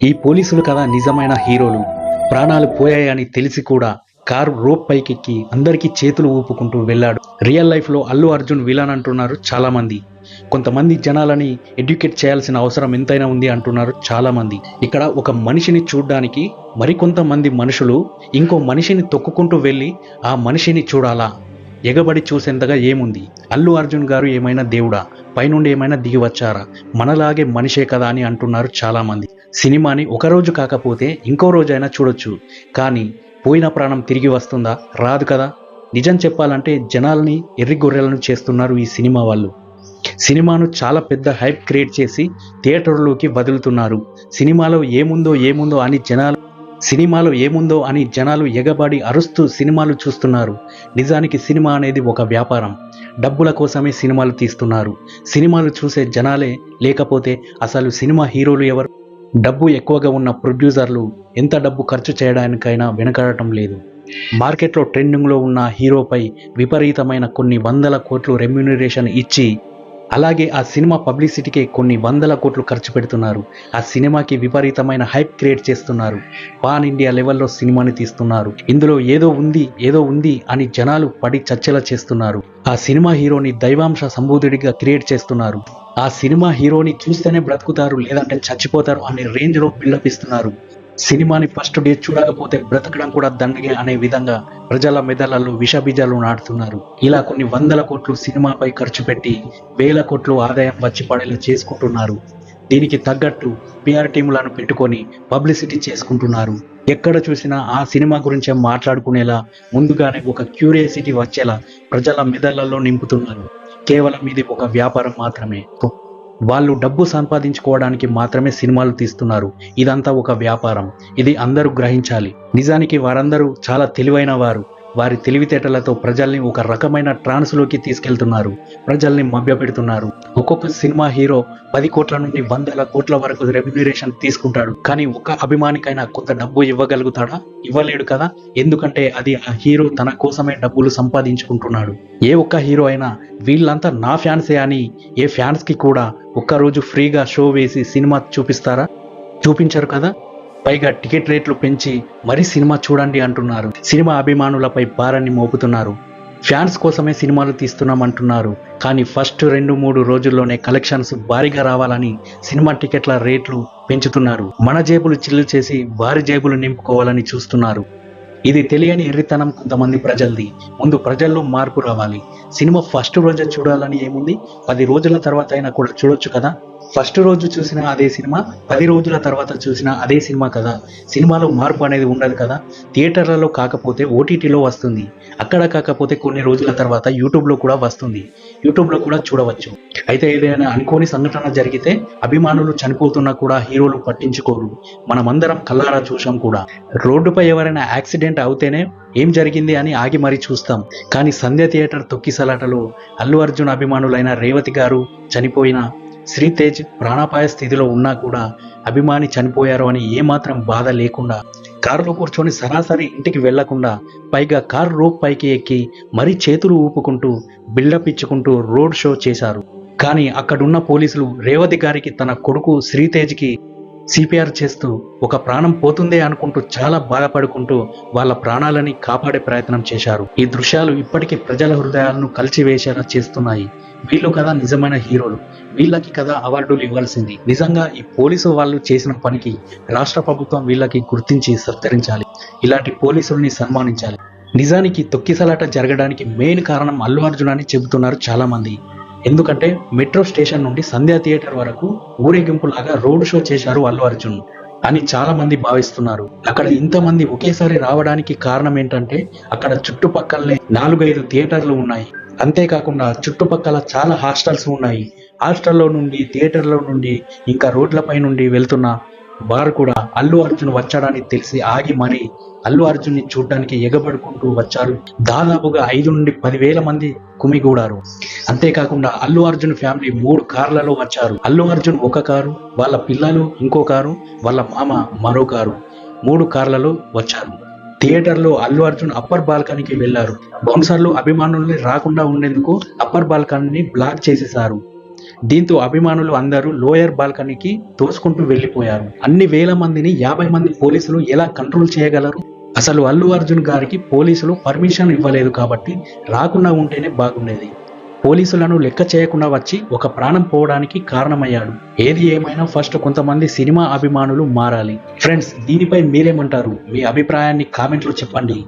ఈ పోలీసులు కదా నిజమైన హీరోలు. ప్రాణాలు పోయాయని తెలిసి కూడా కారు రోప్ పైకెక్కి అందరికీ చేతులు ఊపుకుంటూ వెళ్ళాడు. రియల్ లైఫ్ లో అల్లు అర్జున్ విలన్ అంటున్నారు చాలా మంది. కొంతమంది జనాలని ఎడ్యుకేట్ చేయాల్సిన అవసరం ఎంతైనా ఉంది అంటున్నారు చాలా మంది. ఇక్కడ ఒక మనిషిని చూడ్డానికి మరికొంతమంది మనుషులు ఇంకో మనిషిని తొక్కుకుంటూ వెళ్ళి ఆ మనిషిని చూడాలా? ఎగబడి చూసేంతగా ఏముంది? అల్లు అర్జున్ గారు ఏమైనా దేవుడా? పైనుండి ఏమైనా దిగి వచ్చారా? మనలాగే మనిషే కదా అని అంటున్నారు చాలా మంది. సినిమాని ఒకరోజు కాకపోతే ఇంకో రోజైనా చూడొచ్చు, కానీ పోయిన ప్రాణం తిరిగి వస్తుందా? రాదు కదా. నిజం చెప్పాలంటే జనాల్ని ఎర్రి గొర్రెలను చేస్తున్నారు ఈ సినిమా వాళ్ళు. సినిమాను చాలా పెద్ద హైప్ క్రియేట్ చేసి థియేటర్లోకి వదులుతున్నారు. సినిమాలో ఏముందో అని జనాలు ఎగబడి అరుస్తూ సినిమాలు చూస్తున్నారు. నిజానికి సినిమా అనేది ఒక వ్యాపారం. డబ్బుల కోసమే సినిమాలు తీస్తున్నారు. సినిమాలు చూసే జనాలే లేకపోతే అసలు సినిమా హీరోలు ఎవరు? డబ్బు ఎక్కువగా ఉన్న ప్రొడ్యూసర్లు ఎంత డబ్బు ఖర్చు చేయడానికైనా వెనకాడటం లేదు. మార్కెట్లో ట్రెండింగ్లో ఉన్న హీరోపై విపరీతమైన కొన్ని వందల కోట్లు రెమ్యూనరేషన్ ఇచ్చి, అలాగే ఆ సినిమా పబ్లిసిటీకి కొన్ని వందల కోట్లు ఖర్చు పెడుతున్నారు. ఆ సినిమాకి విపరీతమైన హైప్ క్రియేట్ చేస్తున్నారు. పాన్ ఇండియా లెవెల్లో సినిమాని తీస్తున్నారు. ఇందులో ఏదో ఉంది అని జనాలు పడి చర్చల చేస్తున్నారు. ఆ సినిమా హీరోని దైవాంశ సంబూధుడిగా క్రియేట్ చేస్తున్నారు. ఆ సినిమా హీరోని చూస్తేనే బ్రతుకుతారు, లేదంటే చచ్చిపోతారు అనే రేంజ్లో బిల్డప్ ఇస్తున్నారు. సినిమాని ఫస్ట్ డే చూడకపోతే బ్రతకడం కూడా దండగే అనే విధంగా ప్రజల మెదళ్లలో విషబీజాలు నాటుతున్నారు. ఇలా కొన్ని వందల కోట్లు సినిమాపై ఖర్చు పెట్టి వేల కోట్లు ఆదాయం వచ్చి పడేలా చేసుకుంటున్నారు. దీనికి తగ్గట్టు పిఆర్ టీములను పెట్టుకొని పబ్లిసిటీ చేసుకుంటున్నారు. ఎక్కడ చూసినా ఆ సినిమా గురించే మాట్లాడుకునేలా ముందుగానే ఒక క్యూరియాసిటీ వచ్చేలా ప్రజల మెదళ్లలో నింపుతున్నారు. కేవలం ఇది ఒక వ్యాపారం మాత్రమే. వాళ్ళు డబ్బు సంపాదించుకోవడానికి మాత్రమే సినిమాలు తీస్తున్నారు. ఇదంతా ఒక వ్యాపారం. ఇది అందరూ గ్రహించాలి. నిజానికి వారందరూ చాలా తెలివైన వారు. వారి తెలివితేటలతో ప్రజల్ని ఒక రకమైన ట్రాన్స్లోకి తీసుకెళ్తున్నారు. ప్రజల్ని మభ్యపెడుతున్నారు. ఒక్కొక్క సినిమా హీరో 10 కోట్ల నుండి 100 కోట్ల వరకు రెమ్యూనరేషన్ తీసుకుంటాడు. కానీ ఒక అభిమానికైనా కొంత డబ్బు ఇవ్వగలుగుతాడా? ఇవ్వలేడు కదా. ఎందుకంటే అది ఆ హీరో తన కోసమే డబ్బులు సంపాదించుకుంటున్నాడు. ఏ ఒక్క హీరో అయినా వీళ్ళంతా నా ఫ్యాన్సే అని ఏ ఫ్యాన్స్కి కూడా ఒక్కరోజు ఫ్రీగా షో వేసి సినిమా చూపిస్తారా? చూపించరు కదా. పైగా టికెట్ రేట్లు పెంచి మరీ సినిమా చూడండి అంటున్నారు. సినిమా అభిమానులపై భారాన్ని మోపుతున్నారు. ఫ్యాన్స్ కోసమే సినిమాలు తీస్తున్నామంటున్నారు. కానీ ఫస్ట్ 2-3 రోజుల్లోనే కలెక్షన్స్ భారీగా రావాలని సినిమా టికెట్ల రేట్లు పెంచుతున్నారు. మన జేబులు చిల్లు చేసి వారి జేబులు నింపుకోవాలని చూస్తున్నారు. ఇది తెలియని ఎర్రితనం కొంతమంది ప్రజలది. ముందు ప్రజల్లో మార్పు రావాలి. సినిమా ఫస్ట్ రోజే చూడాలని ఏముంది? 10 రోజుల తర్వాత అయినా కూడా చూడొచ్చు కదా. ఫస్ట్ రోజు చూసిన అదే సినిమా, 10 రోజుల తర్వాత చూసిన అదే సినిమా కదా. సినిమాలో మార్పు అనేది ఉండదు కదా. థియేటర్లలో కాకపోతే ఓటీటీలో వస్తుంది. అక్కడ కాకపోతే కొన్ని రోజుల తర్వాత యూట్యూబ్లో కూడా వస్తుంది. యూట్యూబ్లో కూడా చూడవచ్చు. అయితే ఏదైనా అనుకోని సంఘటన జరిగితే అభిమానులు చనిపోతున్నా కూడా హీరోలు పట్టించుకోరు. మనమందరం కళ్ళారా చూసాం కూడా. రోడ్డుపై ఎవరైనా యాక్సిడెంట్ అవుతేనే ఏం జరిగింది అని ఆగి మరీ చూస్తాం. కానీ సంధ్య థియేటర్ తొక్కిసలాటలో అల్లు అర్జున్ అభిమానులైన రేవతి గారు చనిపోయిన, శ్రీతేజ్ ప్రాణాపాయ స్థితిలో ఉన్నా కూడా అభిమాని చనిపోయారు అని ఏమాత్రం బాధ లేకుండా కారులో కూర్చొని సరాసరి ఇంటికి వెళ్లకుండా, పైగా కారు రోప్ పైకి ఎక్కి మరీ చేతులు ఊపుకుంటూ బిల్డప్ ఇచ్చుకుంటూ రోడ్ షో చేశారు. కానీ అక్కడున్న పోలీసులు రేవతి గారికి తన కొడుకు శ్రీతేజ్కి సిపిఆర్ చేస్తూ ఒక ప్రాణం పోతుందే అనుకుంటూ చాలా బాధపడుకుంటూ వాళ్ళ ప్రాణాలని కాపాడే ప్రయత్నం చేశారు. ఈ దృశ్యాలు ఇప్పటికీ ప్రజల హృదయాలను కలిచివేసేలా చేస్తున్నాయి. వీళ్ళు కదా నిజమైన హీరోలు. వీళ్ళకి కదా అవార్డులు ఇవ్వాల్సింది. నిజంగా ఈ పోలీసు వాళ్ళు చేసిన పనికి రాష్ట్ర ప్రభుత్వం వీళ్ళకి గుర్తించి సత్కరించాలి. ఇలాంటి పోలీసుల్ని సన్మానించాలి. నిజానికి తొక్కిసలాట జరగడానికి మెయిన్ కారణం అల్లు అర్జున్ అని చెబుతున్నారు చాలా మంది. ఎందుకంటే మెట్రో స్టేషన్ నుండి సంధ్యా థియేటర్ వరకు ఊరేగింపులాగా రోడ్ షో చేశారు అల్లు అర్జున్ అని చాలా మంది భావిస్తున్నారు. అక్కడ ఇంతమంది ఒకేసారి రావడానికి కారణం ఏంటంటే అక్కడ చుట్టుపక్కలనే 4-5 థియేటర్లు ఉన్నాయి. అంతేకాకుండా చుట్టుపక్కల చాలా హాస్టల్స్ ఉన్నాయి. హాస్టల్లో నుండి, థియేటర్లో నుండి, ఇంకా రోడ్లపై నుండి వెళ్తున్న వారు కూడా అల్లు అర్జున్ వచ్చాడని తెలిసి ఆగి మరీ అల్లు అర్జున్ని చూడడానికి ఎగబడుకుంటూ వచ్చారు. దాదాపుగా 5 నుండి 10,000 మంది కుమిగూడారు. అంతేకాకుండా అల్లు అర్జున్ ఫ్యామిలీ 3 కార్లలో వచ్చారు. అల్లు అర్జున్ ఒక కారు, వాళ్ళ పిల్లలు ఇంకో కారు, వాళ్ళ మామ మరో కారు, 3 కార్లలో వచ్చారు. థియేటర్లో అల్లు అర్జున్ అప్పర్ బాల్కనీకి వెళ్లారు. బౌన్సర్లు అభిమానుల్ని రాకుండా ఉండేందుకు అప్పర్ బాల్కనీని బ్లాక్ చేసేశారు. దీంతో అభిమానులు అందరూ లోయర్ బాల్కనీకి తోసుకుంటూ వెళ్లిపోయారు. అన్ని వేల మందిని 50 మంది పోలీసులు ఎలా కంట్రోల్ చేయగలరు? అసలు అల్లు అర్జున్ గారికి పోలీసులు పర్మిషన్ ఇవ్వలేదు కాబట్టి రాకుండా ఉంటేనే బాగుండేది. పోలీసులను లెక్క చేయకుండా వచ్చి ఒక ప్రాణం పోవడానికి కారణమయ్యాడు. ఏది ఏమైనా ఫస్ట్ కొంతమంది సినిమా అభిమానులు మారాలి. ఫ్రెండ్స్, దీనిపై మీరేమంటారు? మీ అభిప్రాయాన్ని కామెంట్లో చెప్పండి.